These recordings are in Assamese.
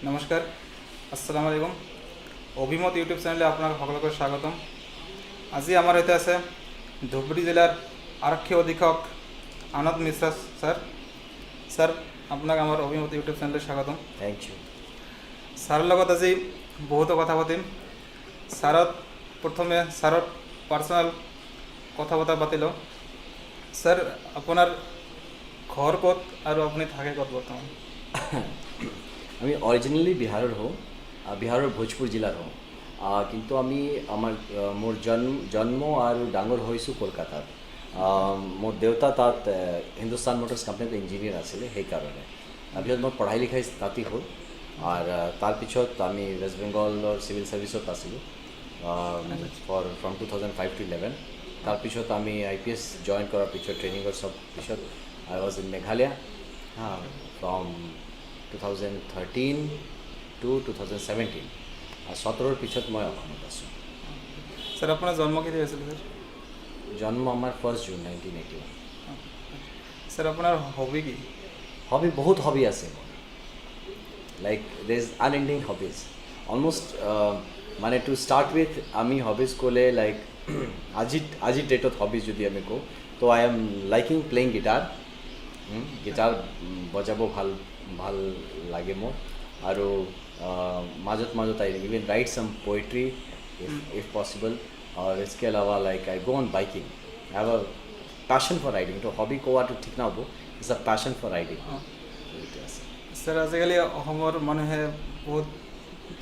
নমস্কাৰ, আসসালামু আলাইকুম। অভিমত ইউটিউব চেনেলে আপোনাক সকলোকে স্বাগতম। আজি আমাৰ সৈতে আছে ধুবুৰী জিলাৰ আৰক্ষী অধীক্ষক আনন্দ মিশ্ৰা স্যাৰ। স্যাৰ, আপোনাক আমাৰ অভিমত ইউটিউব চেনেলে স্বাগতম। Thank you. ছাৰৰ লগত আজি বহুতো কথা পাতিম। প্ৰথমে ছাৰৰ পাৰ্চনেল কথা বতৰা পাতি লওঁ। স্যাৰ, আপোনাৰ ঘৰ ক'ত আৰু আপুনি থাকে ক'ত বৰ্তমান? আমি অৰিজিনালি বিহাৰেৰ হওঁ, বিহাৰেৰ ভোজপুৰ জেলাৰ হওঁ, কিন্তু আমি মোৰ জন্ম আৰু ডাঙৰ হৈছোঁ কলকাতাত। মোৰ দেউতা তাত হিন্দুস্তান মোটৰ্ছ কোম্পানীত ইঞ্জিনিয়াৰ আছিলে, সেইকাৰণে তাৰপিছত মোৰ পঢ়াই লিখাই তাতে হ'ল। আৰু তাৰপিছত আমি ৱেষ্ট বেংগলৰ চিভিল ছাৰ্ভিচত আছিলোঁ ফ্ৰম 2005 to 11। তাৰপিছত আমি IPS জইন কৰাৰ পিছত ট্ৰেইনিঙৰ চব পিছত I was in Meghalaya from 2013 to 2017। আৰু 17ৰ পিছত মই অসমত আছোঁ। স্যাৰ, আপোনাৰ জন্ম কেতিয়া হৈছিল স্যাৰ? জন্ম আমাৰ 1 জুন 1981। স্যাৰ, আপোনাৰ হবি কি? হবি বহুত হবি আছে মোৰ, like there is unending hobbies almost. মানে টু ষ্টাৰ্ট উইথ আমি হবিজ ক'লে লাইক আজিৰ ডেটত হবিজ যদি আমি কওঁ তো I am liking playing guitar. Guitar বজাব ভাল লাগে মোৰ। আৰু মাজত I even write some poetry if possible। और इसके अलावा like I go on biking. I have a passion for riding. तो हॉबी কোৱাটো ঠিক নহ'ব, ইটছ আ पैशन फॉर राइडिंग। স্যাৰ, আজিকালি অসমৰ মানুহে বহুত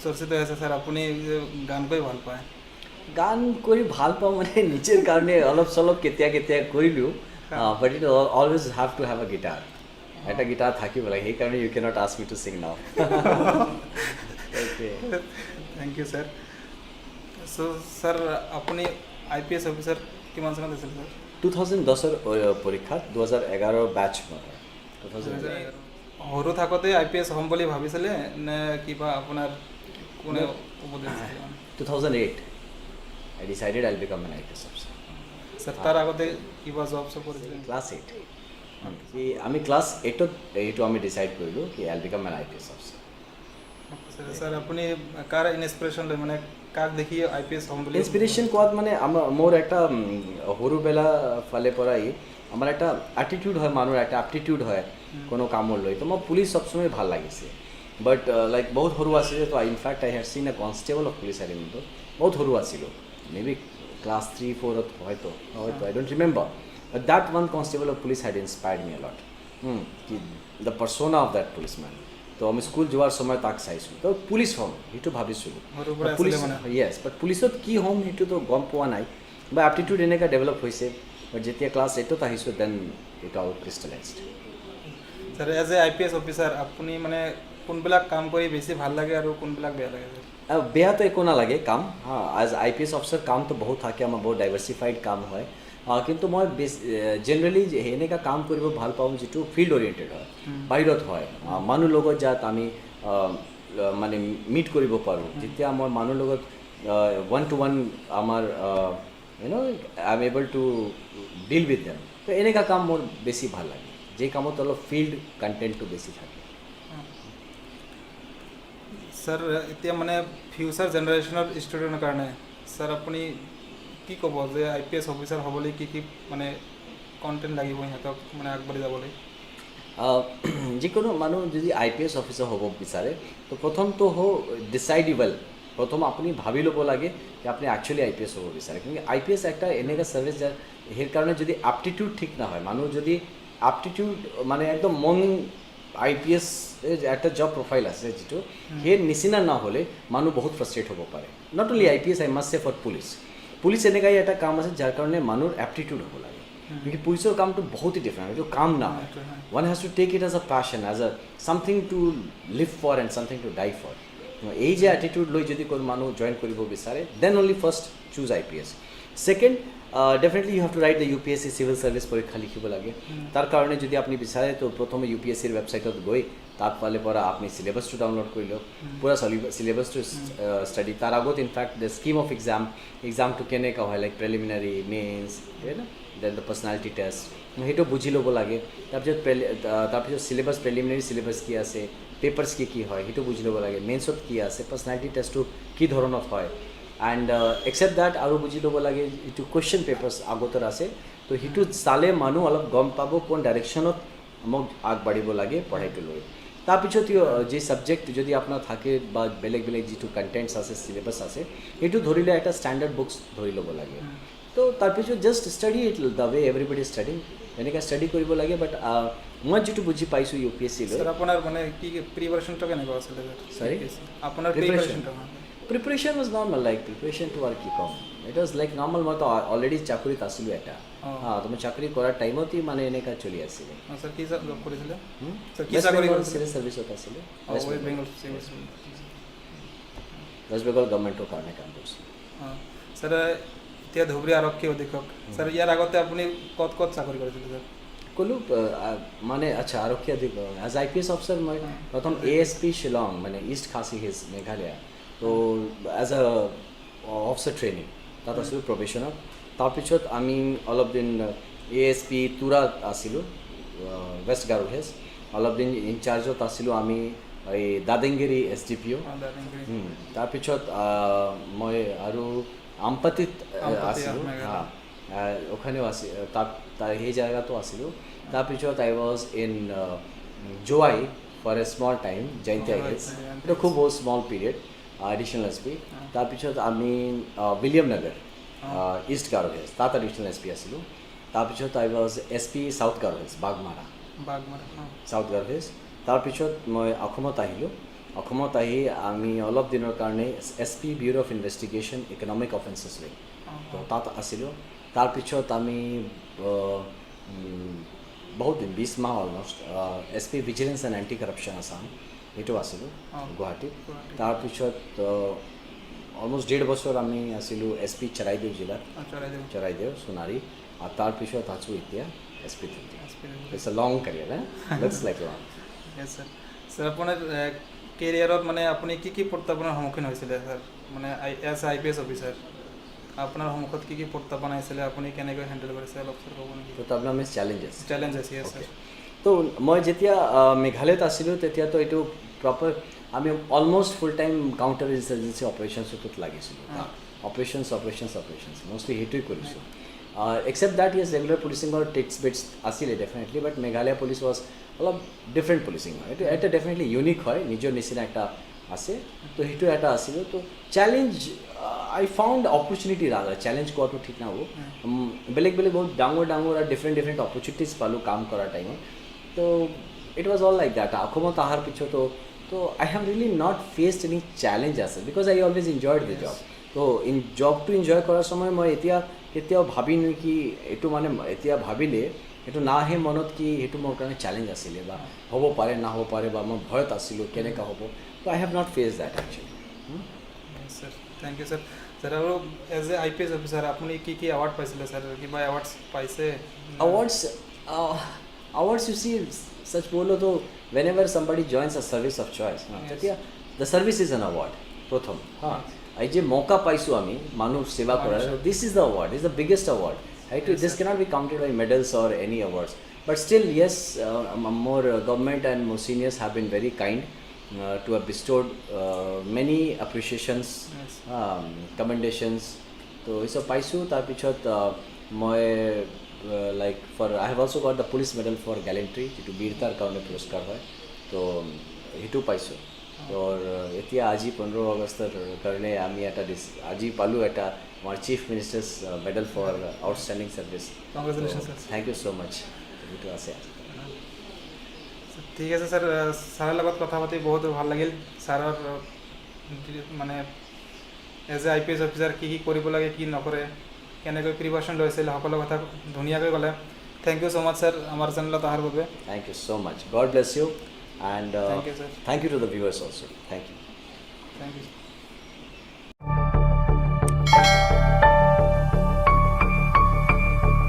চৰ্চিত হৈ আছে স্যাৰ, আপুনি যে গান কৰি ভাল পায়। গান কৰি ভাল পাওঁ মানে নিজৰ কাৰণে অলপ চলপ কেতিয়া কৰিলোঁ, but it always have to have a guitar. এটা গিটাৰ থাকিব লাগে, সেইকাৰণে you cannot ask me to sing now. Thank you sir. So sir, আপুনি IPS অফিচাৰ কিমান চনত আছিল স্যাৰ? 2010ৰ পৰীক্ষাত 2011ৰ বেচ মই 2011। সৰু থাকোঁতে IPS হ'ম বুলি ভাবিছিলে নে কিবা আপোনাৰ কোনে উপদেশ দিছিলে? 2008 I decided I'll become an IPS officer। Sir, তাৰ আগতে কিবা জব কৰিছিলে? ক্লাছ 8 আমি ক্লাছ 8ত এইটো আমি ডিচাইড কৰিলোঁ কি I'll become an IPS officer। Sir, আপুনি কাৰ ইনস্পিৰেশ্যন লৈ, মানে কাক দেখি IPS হ'ম বুলি? ইনস্পিৰেশন কোৱাত মানে মোৰ একটা সৰুবেলা ফালে পৰাই আমাৰ একটা অ্যাটিটিউড হয়, মানুহৰ একটা এপ্টিটিউড হয় কোনো কামৰ লৈ। তো মই পুলিচ সবসময় ভাল লাগিছে, বাট লাইক বহুত সৰু আছিলে। তো in fact I had seen a constable of police একাডেমিটো, বহুত সৰু আছিলোঁ, মেবি ক্লাছ 3-4ত হয়তো I don't remember. But that one constable of police had inspired me a lot. কি the persona of that policemen. তো আমি স্কুল যোৱাৰ সময় তাক চাইছোঁ, তো পুলিচ হ'ম সেইটো ভাবিছিলোঁ। পুলিচ য়েছ, বাট পুলিচত কি হ'ম সেইটোতো গম পোৱা নাই, বা এপ্টিটিউড এনেকৈ ডেভেলপ হৈছে। বাট যেতিয়া ক্লাছ 8ত আহিছোঁ then it all crystallized. Sir, as a IPS officer আপুনি মানে কোনবিলাক কাম কৰি বেছি ভাল লাগে আৰু কোনবিলাক বেয়া লাগে? বেয়াটো একো নালাগে কাম। এজ IPS অফিচাৰ কামটো বহুত থাকে, আমাৰ বহুত ডাইভাৰ্চিফাইড কাম হয়। কিন্তু মই জেনেৰেলি এনেকুৱা কাম কৰিব ভাল পাওঁ যিটো ফিল্ড অৰিয়েণ্টেড হয়, বাহিৰত হয়, মানুহ লগত যাত আমি মানে মিট কৰিব পাৰোঁ। যেতিয়া মই মানুহৰ লগত 1-to-1 আমাৰ I am able to deal with them, তো এনেকুৱা কাম মোৰ বেছি ভাল লাগে, যে কামত অলপ ফিল্ড কণ্টেণ্টটো বেছি থাকে। স্যার, এতিয়া মানে ফিউচাৰ জেনেৰেশ্যনৰ ষ্টুডেণ্টৰ কাৰণে স্যাৰ আপুনি কি ক'ব যে IPS অফিচাৰ হ'বলৈ কি মানে কণ্টেণ্ট লাগিব সিহঁতক মানে আগবাঢ়ি যাবলৈ? যিকোনো মানুহ যদি IPS অফিচাৰ হ'ব বিচাৰে তো প্ৰথমটো ডিচাইডেবল। প্ৰথম আপুনি ভাবি ল'ব লাগে যে আপুনি একচুৱেলি IPS হ'ব বিচাৰে। কিন্তু IPS একটা এনেকুৱা ছাৰ্ভিচ যাৰ সেইকাৰণে যদি এপ্টিটিউড ঠিক নহয়, মানুহ যদি এপ্টিটিউড মানে একদম মন IPS একটা জব প্ৰফাইল আছে যিটো সেই নিচিনা নহ'লে মানুহ বহুত ফ্ৰাষ্ট্ৰেট হ'ব পাৰে। Not only IPS, I must চে ফৰ পুলিচ এনেকুৱাই এটা কাম আছে যাৰ কাৰণে মানুহৰ এপ্টিটিউড হ'ব লাগে। কিন্তু পুলিচৰ কামটো বহুতেই ডিফাৰেণ্ট, এইটো কাম নহয়। One has to take it as a passion, as a something to live for and something to die for. এই যে এটিটিউড লৈ যদি কোনো মানুহ জইন কৰিব বিচাৰে then only first choose IPS। Second, definitely you have to write the UPSC civil service পৰীক্ষা লিখিব লাগে। তাৰ কাৰণে যদি আপুনি বিচাৰে তো প্ৰথমে UPSCৰ ৱেবছাইটত গৈ তাত পালে পৰা আপুনি চিলেবাছটো ডাউনলোড কৰি লওক, পুৰা চিলেবাছটো ষ্টাডি। তাৰ আগত ইনফেক্ট দ্য স্কিম অফ এক্সামটো কেনেকুৱা হয়, like preliminary, mains, then the personality test সেইটো বুজি ল'ব লাগে তাৰপিছত চিলেবাছ প্ৰিলিমিনাৰী চিলেবাছ কি আছে পেপাৰ্ছ কি হয় সেইটো বুজি ল'ব লাগে মেইনছত কি আছে পাৰ্চনেলিটি টেষ্টটো কি ধৰণত হয় এণ্ড একচেপ্ট দেট আৰু বুজি ল'ব লাগে যিটো কুৱেশ্যন পেপাৰ্ছ আগতৰ আছে তো সেইটো চালে মানুহ অলপ গম পাব কোন ডাইৰেকশ্যনত মোক আগবাঢ়িব লাগে পঢ়াইটো লৈ তাৰপিছত যি ছাবজেক্ট যদি আপোনাৰ থাকে বা বেলেগ বেলেগ যিটো কণ্টেণ্টছ আছে চিলেবাছ আছে সেইটো ধৰিলে এটা ষ্টেণ্ডাৰ্ড বুকছ ধৰি ল'ব লাগে তো তাৰপিছত just study it the way everybody studying এনেকৈ ষ্টাডি কৰিব লাগে বাট মই যিটো বুজি পাইছোঁ UPSC লৈ স্যাৰ আপনাৰ মানে কি প্ৰিপাৰেশনটা কেনেকুৱা আছিলে Sorry? আপোনাৰ Preparation. প্ৰিপাৰেশনটা প্ৰিপেৰেশ্যন ৱাজ নৰ্মেল লাইক প্ৰিপেৰেশ্যনটো আৰু কি ক'ম ইট ৱাজ লাইক নৰ্মেল মইতো অলৰেডি চাকৰিত আছিলোঁ এটা তো মই চাকৰি কৰাৰ টাইমতে মানে এনেকুৱা চলি আছিলে স্যাৰ কি জব কৰিছিলে স্যাৰ কি ৱেষ্ট চাকৰি বেংগল কৰিছিলে চিভিল চাৰ্ভিচত আছিলে West Bengal civil West Bengal গভৰ্ণমেণ্টৰ কাৰণে কাম কৰিছিলোঁ স্যাৰ এতিয়া ধুবুৰী আৰক্ষী অধীক্ষক স্যাৰ ইয়াৰ আগতে আপুনি ক'ত ক'ত চাকৰি কৰিছিলে স্যাৰ ক'লো মানে আচ্ছা আৰক্ষী এজ IPS অফিচাৰ মই প্ৰথম ASP শ্বিলং মানে ইষ্ট খাচী হিলছ মেঘালয়া তো এজ এ অফিচাৰ ট্ৰেইনিং তাত আছিলোঁ প্ৰবেশ্যনত তাৰপিছত আমি অলপ দিন ASP তুৰাত আছিলোঁ ৱেষ্ট গাৰো হিলছ অলপ দিন ইনচাৰ্জত আছিলোঁ আমি এই দাদেংগেৰি SDPO তাৰপিছত মই আৰু আমপাতিত আছিলোঁ ওখানেও আছিল তাৰ সেই জেগাতো আছিলোঁ তাৰপিছত I was in Jowai for a small time Jaintia Hills এইটো খুব বহুত স্মল পিৰিয়ড এডিশ্যনেল SP তাৰপিছত আমি Williamnagar East Garo Hills তাত এডিশ্যনেল SP আছিলোঁ তাৰপিছত I was SP South Garo Hills Baghmara South Garo Hills তাৰপিছত মই অসমত আহিলোঁ অসমত আহি আমি অলপ দিনৰ কাৰণে SP bureau of investigation economic offences wing তো তাত আছিলোঁ তাৰপিছত আমি বহুত দিন 20 মাহ almost SP vigilance and anti corruption Assam সেইটো আছিলোঁ গুৱাহাটীত তাৰপিছত অলমষ্ট 1.5 বছৰ আমি আছিলোঁ SP চৰাইদেউ জিলাত চৰাইদেউ সোণাৰী আৰু তাৰপিছত আছোঁ এতিয়া SP it's a long career looks like long sir আপোনাৰ কেৰিয়াৰত মানে আপুনি কি কি প্ৰত্যাহ্বানৰ সন্মুখীন হৈছিলে স্যাৰ মানে এজ IPS অফিচাৰ আপোনাৰ সন্মুখত কি কি প্ৰত্যাহ্বান আহিছিলে আপুনি কেনেকৈ হেণ্ডেল কৰিছে অলপ স্যাৰ ক'ব নেকি প্ৰত্যাহ্বান means challenges challenges yes sir তো মই যেতিয়া মেঘালয়ত আছিলোঁ তেতিয়াতো এইটো প্ৰপাৰ আমি almost full time counter insurgency অপাৰেশ্যনছটোত লাগিছিলোঁ অপাৰেশ্যনছ মষ্টলি সেইটোৱে কৰিছোঁ except that yes regular policing or titbits আছিলে definitely but Meghalaya police was অলপ ডিফাৰেণ্ট পুলিচিং হয় এইটো এটা ডেফিনেটলি ইউনিক হয় নিজৰ নিচিনা এটা আছে তো সেইটো এটা আছিলে তো চেলেঞ্জ আই ফাউণ্ড অপৰচুনিটি ৰাদাৰ চেলেঞ্জ কোৱাটো ঠিক নহ'ব বেলেগ বেলেগ বহুত ডাঙৰ আৰু ডিফাৰেণ্ট অপৰচুনিটিজ পালোঁ কাম কৰাৰ টাইমত তো it was all like that অসমত অহাৰ পিছতো তো I have really not faced any challenge আছে because I always enjoyed the job তো জবটো এনজয় কৰাৰ সময় মই এতিয়া কেতিয়াও ভাবি নেকি এইটো মানে এতিয়া ভাবিলে এইটো নাহে মনত কি সেইটো মোৰ কাৰণে চেলেঞ্জ আছিলে বা হ'ব পাৰে নহ'ব পাৰে বা মই ভয়ত আছিলোঁ কেনেকুৱা হ'ব তো I have not faced that actually sir thank you sir sir আৰু এজ এ IPS অফিচাৰ আপুনি কি কি এৱাৰ্ড পাইছিলে স্যাৰ কিবা এৱাৰ্ডছ পাইছে awards you see such bolo to whenever somebody joins a service of choice তেতিয়া the service is an award প্ৰথম এই যে মৌকা পাইছোঁ আমি মানুহ সেৱা কৰাৰ this is the award, this is the biggest award. Right? Yes, this cannot be counted by medals or any awards. But still, yes, more government and more seniors have been very kind to have bestowed many appreciations, Yes. Commendations. So, it's a paisu. Tarpichot, moi like for I have also got the police medal for gallantry. To Birtar Kaune Puruskar hoy. So, hitu paisu. और এতিয়া আজি 15 আগষ্টৰ কাৰণে আমি এটা আজি পালোঁ এটা আমাৰ chief minister's medal for outstanding service congratulation sir thank you so' much এইটো আছে ঠিক আছে স্যাৰ ছাৰৰ লগত কথা পাতি বহুত ভাল লাগিল ছাৰৰ মানে এজ এ IPS অফিচাৰ কি কি কৰিব লাগে কি নকৰে কেনেকৈ প্ৰিপাৰেশ্যন লৈছিল সকলো কথা ধুনীয়াকৈ ক'লে thank you so' much sir আমাৰ চেনেলত অহাৰ বাবে thank you so' much God bless you and Thank you, sir. thank you to the viewers also. Thank you. Thank you.